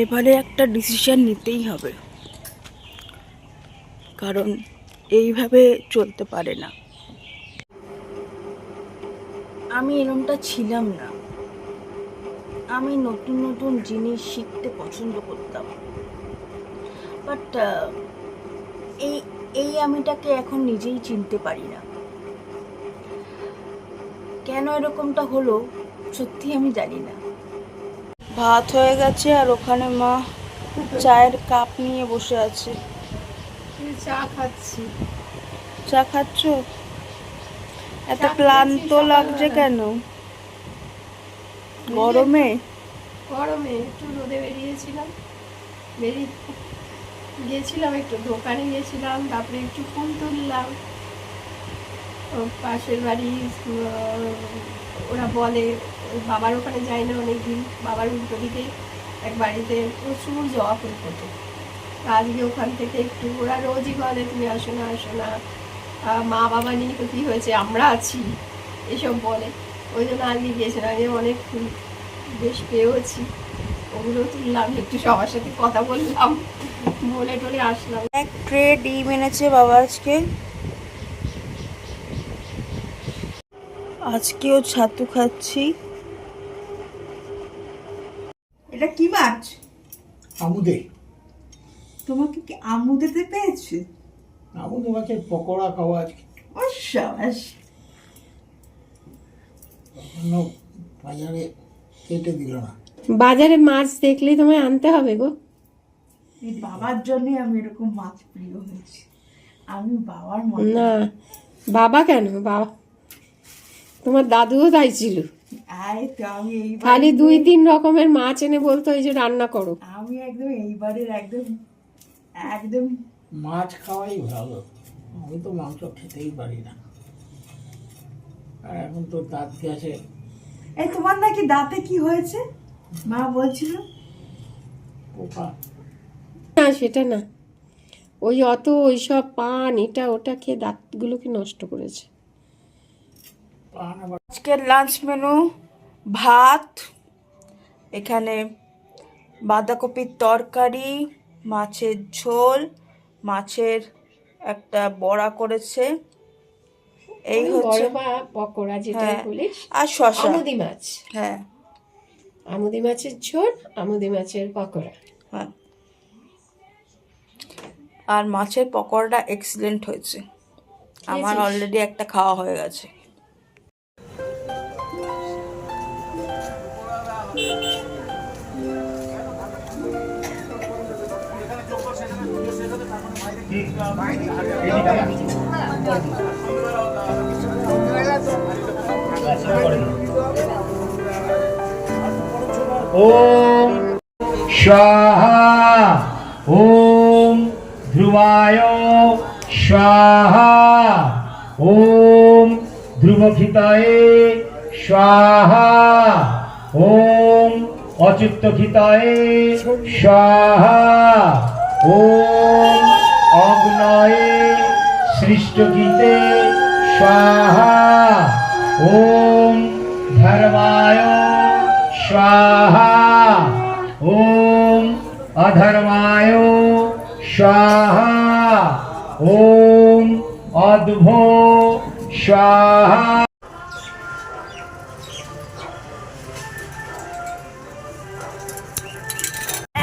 এবারে একটা ডিসিশন নিতেই হবে, কারণ এইভাবে চলতে পারে না। আমি এরকমটা ছিলাম না। আমি নতুন নতুন জিনিস শিখতে পছন্দ করতাম, বাট এই এই আমিটাকে এখন নিজেই চিনতে পারি না। কেন এরকমটা হলো সত্যি আমি জানি না। ভাত হয়ে গেছে আর ওখানে মা চায়ের কাপ নিয়ে বসে আছে। চা খাচ্ছি। চা খাচ্ছ? এত ক্লান্ত লাগছে কেন? গরমে? গরমে একটু রোদে বেরিয়েছিলাম, বেরিয়ে গিয়েছিলাম, একটু দোকানে গিয়েছিলাম, তারপরে একটু ফুল তুললাম। পাশের বাড়ি ওরা বলে, ওই বাবার ওখানে যায় না অনেকদিন, বাবার উল্টো দিকে এক বাড়িতে প্রচুর জবা ফুল ফোটে। আজকে ওখান থেকে একটু, ওরা রোজই বলে তুমি আসো না আসো না, মা বাবা নিয়ে তো কী হয়েছে, আমরা আছি, এসব বলে। ওই জন্য আজকে গিয়েছিলাম। আজকে অনেক ফুল বেশ পেয়েওছি, ওগুলো তুললাম, একটু সবার সাথে কথা বললাম, বলে টলে আসলাম। এক ট্রে ডিম এনেছে বাবা আজকে। আজকেও ছাতু খাচ্ছি। এটা কি মাছ? আমুদে। তোমাকে কি আমুদেতে পেয়েছে? আমুদে মাছের পকোড়া খাওয়া আজকে। অসাবাস। অন্য বাজারে কেটে দিল না। বাজারে মাছ দেখলেই তোমায় আনতে হবে গো। এই বাবার জন্যই আমি এরকম মাছ প্রিয় হয়েছি। আমি বাবার মতো না, বাবা কেন, বাবা তোমার দাদুও তাই ছিল। আয় তো আমি খালি 2-3 রকমের মাছ এনে বলতো এই যে রান্না করো। আমি একদম এইবারের একদম একদম মাছ খাওয়াই ভালো। আমি তো মাংস খেতেই পারি না, আর এখন তো দাঁত গেছে। এই তোমার নাকি দাঁতে কি হয়েছে মা বলছিল? পোকা। না সেটা না, ওই অত ওইসব পান এটা ওটা খেয়ে দাঁতগুলোকে নষ্ট করেছে। পান আবার আজকের লাঞ্চ মেনু ভাত, এখানে বাঁধাকপির তরকারি, মাছের ঝোল, মাছের একটা বড়া করেছে, এই হচ্ছে, পকোড়া যেটা হ্যাঁ, বলিস, আর শসা। আমুদি মাছ, হ্যাঁ আমুদি মাছের ঝোল, আমুদি মাছের পকোড়া। হ্যাঁ, আর মাছের পকোড়াটা এক্সিলেন্ট হয়েছে। আমার অলরেডি একটা খাওয়া হয়ে গেছে। ওম স্বাহা ওম ধ্রুবায় স্বাহা ওম ধ্রুবক্ষিতায়ে স্বাহা ওম অচ্যুতক্ষিতায়ে স্বাহা ওম অগ্নয়ে সৃষ্টকিতে স্বাহা ওম ধর্মায় स्वाहा ओम अधर्माय स्वाहा ओम अद्भो स्वाहा।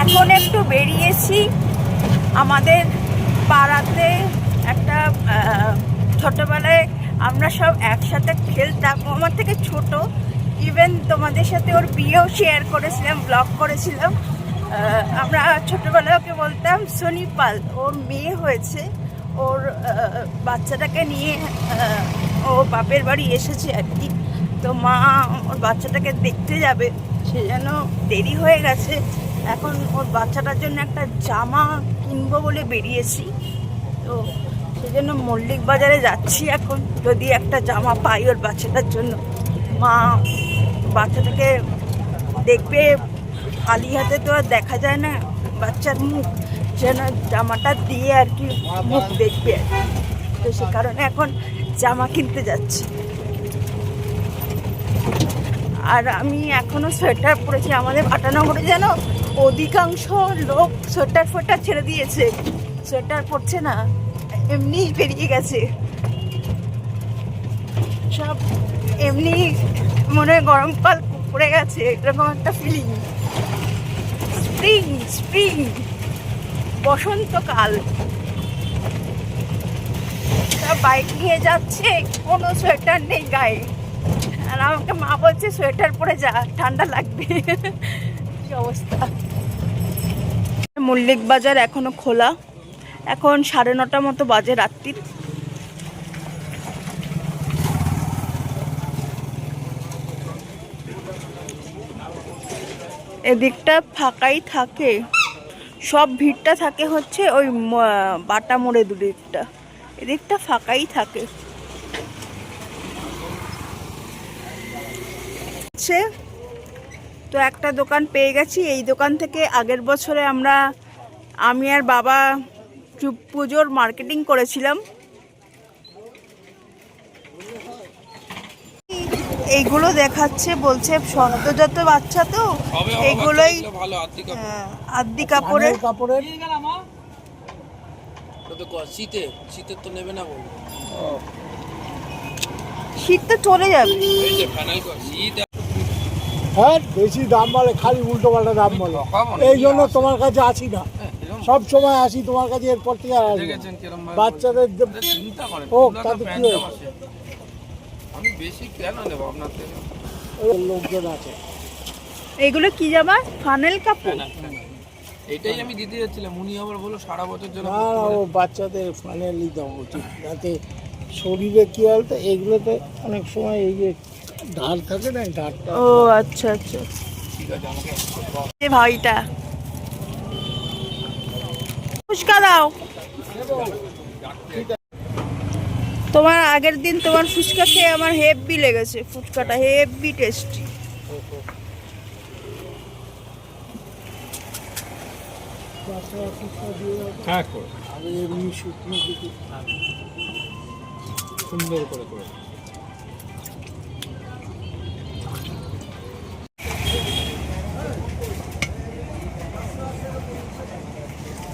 এখন একটু বেরিয়েছি, আমাদের পাড়াতে একটা ছোটবেলায় আমরা সব একসাথে খেলতাম, আমার থেকে ছোট, ইভেন তোমাদের সাথে ওর বিয়েও শেয়ার করেছিলাম, ব্লগ করেছিলাম। আমরা ছোটবেলায় ওকে বলতাম সনিপাল। ওর মেয়ে হয়েছে, ওর বাচ্চাটাকে নিয়ে ও বাপের বাড়ি এসেছে আর কি। তো মা ওর বাচ্চাটাকে দেখতে যাবে, সে যেন দেরি হয়ে গেছে। এখন ওর বাচ্চাটার জন্য একটা জামা কিনবো বলে বেরিয়েছি, তো সেই জন্য মল্লিক বাজারে যাচ্ছি এখন, যদি একটা জামা পাই ওর বাচ্চাটার জন্য। মা বাচ্চাটাকে দেখবে, খালি হাতে তো আর দেখা যায় না বাচ্চার মুখ, যেন জামাটা দিয়ে আর কি মুখ দেখবে আর কি। তো সে কারণে এখন জামা কিনতে যাচ্ছি। আর আমি এখনো সোয়েটার পরেছি। আমাদের আটানগরে যেন অধিকাংশ লোক সোয়েটার ফোয়েটার ছেড়ে দিয়েছে, সোয়েটার পরছে না, এমনি বেরিয়ে গেছে সব, এমনি মনে হয় গরমকাল পড়ে গেছে, এরকম একটা ফিলিং। স্প্রিং স্প্রিং বসন্তকাল। সব বাইক নিয়ে যাচ্ছে, কোনো সোয়েটার নেই গায়ে, আর আমাকে মা বলছে সোয়েটার পরে যা, ঠান্ডা লাগবে। কি অবস্থা। মল্লিক বাজার এখনো খোলা, এখন 9:30 মতো বাজে রাত্রির। এদিকটা ফাঁকাই থাকে, সব ভিড়টা থাকে হচ্ছে ওই বাটা মোড়ে দুদিকটা, এদিকটা ফাঁকাই থাকে। তো একটা দোকান পেয়ে গেছি, এই দোকান থেকে আগের বছরে আমি আর বাবা পুজোর মার্কেটিং করেছিলাম। এইগুলো দেখাচ্ছে, বলছে সদ্যজাত বাচ্চা তো এইগুলোই আদ্দি কাপড়ের। শীতের তো নেবে না বলবো, শীত তো চলে যাবে। হ্যাঁ, বেশি দাম বলে, খালি উল্টো পাল্টা দাম বলে, এই জন্য তোমার কাছে আসি না। সব সময় আসি তোমার কাছে, এরপর থেকে আর আসি না। বাচ্চাদের হোক তাতে কি হয়েছে, আমি বেশি কেন নেবো আপনার থেকে? লোকজন আছে। এগুলো কি জামা? ফানেল কাপড়। এটাই আমি দিতে যাচ্ছিলাম, উনি আবার বলো সারা বছর জন্য। না ও বাচ্চাদের ফাইনালি দেওয়া উচিত, যাতে শরীরে কি বলতো, এগুলোতে অনেক সময় এই যে ধার থাকে না, ধারটা। ও আচ্ছা আচ্ছা, এই ভাইটা ফুচকা দাও। তোমার আগের দিন তোমার ফুচকা খেয়ে আমার হেভি লেগেছে, ফুচকাটা হেভি টেস্টি। হ্যাঁ, আমি এমনি শুকনো দিকে সুন্দর করে করে।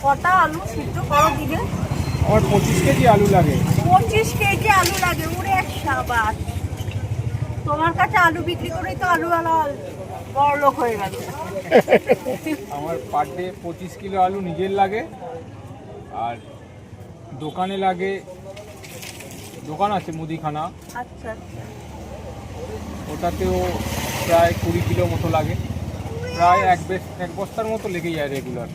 কটা আলু সিদ্ধ করো দিনে? আমার 25 কেজি আলু লাগে। 25 কেজি আলু লাগে? ওরে সাবাস, তোমার কাছে আলু বিক্রি করেই তো আলুওয়ালা বড় লোক হয়ে গেল। আমার পার ডে 25 কিলো আলু নিজের লাগে, আর দোকানে লাগে, দোকান আছে মুদিখানা, আচ্ছা আচ্ছা, ওটাতেও প্রায় 20 কিলো মতো লাগে, প্রায় এক বস্তার মতো লেগে যায় রেগুলার।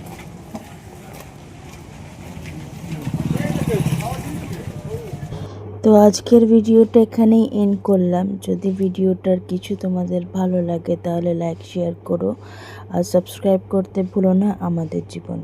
তো আজকের ভিডিওটা এখানেই এন্ড করলাম। যদি ভিডিওটার কিছু তোমাদের ভালো লাগে তাহলে লাইক শেয়ার করো, আর সাবস্ক্রাইব করতে ভুলো না আমাদের জীবন।